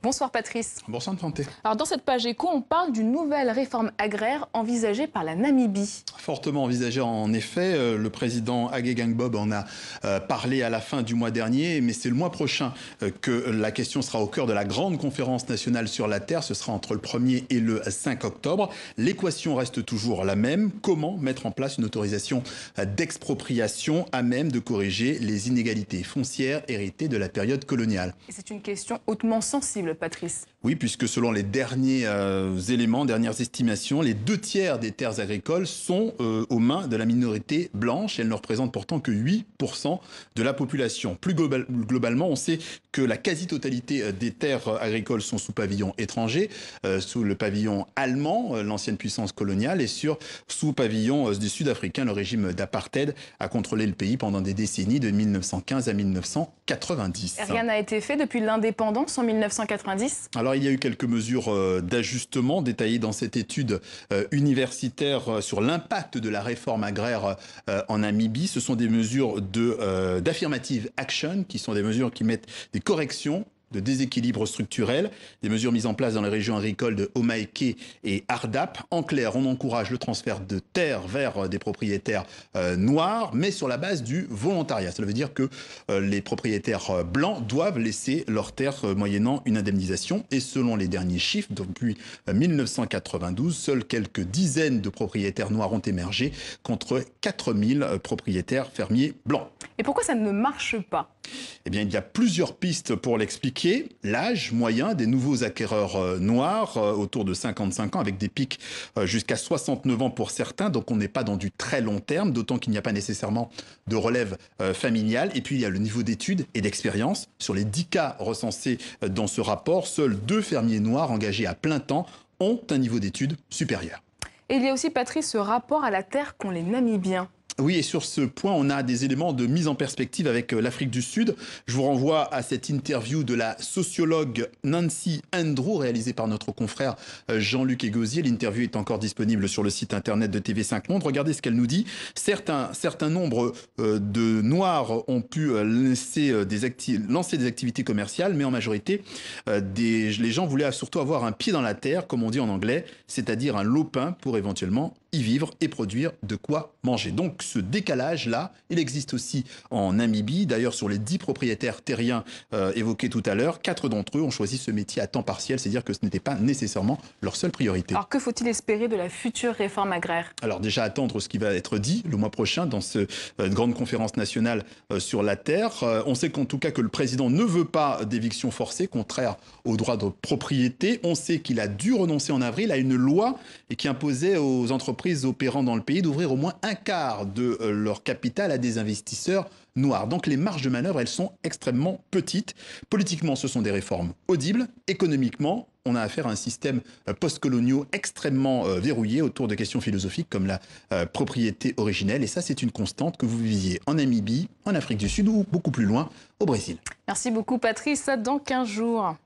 Bonsoir Patrice. Bonsoir Santé. Alors dans cette page éco, on parle d'une nouvelle réforme agraire envisagée par la Namibie. Fortement envisagée en effet. Le président Hage Geingob en a parlé à la fin du mois dernier, mais c'est le mois prochain que la question sera au cœur de la grande conférence nationale sur la Terre. Ce sera entre le 1er et le 5 octobre. L'équation reste toujours la même. Comment mettre en place une autorisation d'expropriation à même de corriger les inégalités foncières héritées de la période coloniale? Et c'est une question hautement sensible, Patrice. Oui, puisque selon les derniers dernières estimations, les 2/3 des terres agricoles sont aux mains de la minorité blanche. Elles ne représentent pourtant que 8% de la population. Plus globalement, on sait que la quasi-totalité des terres agricoles sont sous pavillon étranger, sous le pavillon allemand, l'ancienne puissance coloniale, et sous pavillon du sud-africain. Le régime d'apartheid a contrôlé le pays pendant des décennies, de 1915 à 1990. Et rien n'a été fait depuis l'indépendance en 1990 ? Alors, il y a eu quelques mesures d'ajustement détaillées dans cette étude universitaire sur l'impact de la réforme agraire en Namibie. Ce sont des mesures d'affirmative action, qui sont des mesures qui mettent des corrections de déséquilibre structurel, des mesures mises en place dans les régions agricoles de Omaeke et Ardap. En clair, on encourage le transfert de terres vers des propriétaires noirs, mais sur la base du volontariat. Cela veut dire que les propriétaires blancs doivent laisser leurs terres moyennant une indemnisation. Et selon les derniers chiffres, depuis 1992, seuls quelques dizaines de propriétaires noirs ont émergé contre 4000 propriétaires fermiers blancs. Et pourquoi ça ne marche pas ? Eh bien, il y a plusieurs pistes pour l'expliquer. L'âge moyen des nouveaux acquéreurs noirs, autour de 55 ans, avec des pics jusqu'à 69 ans pour certains. Donc, on n'est pas dans du très long terme, d'autant qu'il n'y a pas nécessairement de relève familiale. Et puis, il y a le niveau d'études et d'expérience. Sur les 10 cas recensés dans ce rapport, seuls 2 fermiers noirs engagés à plein temps ont un niveau d'études supérieur. Et il y a aussi, Patrice, ce rapport à la terre qu'ont les Namibiens. Oui, et sur ce point, on a des éléments de mise en perspective avec l'Afrique du Sud. Je vous renvoie à cette interview de la sociologue Nancy Andrew, réalisée par notre confrère Jean-Luc Égosier. L'interview est encore disponible sur le site internet de TV5 Monde. Regardez ce qu'elle nous dit. Certain nombre de Noirs ont pu lancer des activités commerciales, mais en majorité, les gens voulaient surtout avoir un pied dans la terre, comme on dit en anglais, c'est-à-dire un lopin pour éventuellement y vivre et produire de quoi manger. Donc ce décalage-là, il existe aussi en Namibie. D'ailleurs, sur les 10 propriétaires terriens évoqués tout à l'heure, 4 d'entre eux ont choisi ce métier à temps partiel, c'est-à-dire que ce n'était pas nécessairement leur seule priorité. Alors que faut-il espérer de la future réforme agraire ? Alors déjà attendre ce qui va être dit le mois prochain dans cette grande conférence nationale sur la terre. On sait qu'en tout cas que le président ne veut pas d'éviction forcée, contraire au droit de propriété. On sait qu'il a dû renoncer en avril à une loi et qui imposait aux entreprises opérant dans le pays d'ouvrir au moins un quart de leur capital à des investisseurs noirs. Donc les marges de manœuvre, elles sont extrêmement petites. Politiquement, ce sont des réformes audibles. Économiquement, on a affaire à un système post-colonial extrêmement verrouillé autour de questions philosophiques comme la propriété originelle. Et ça, c'est une constante que vous viviez en Namibie, en Afrique du Sud ou beaucoup plus loin, au Brésil. Merci beaucoup Patrice, dans 15 jours.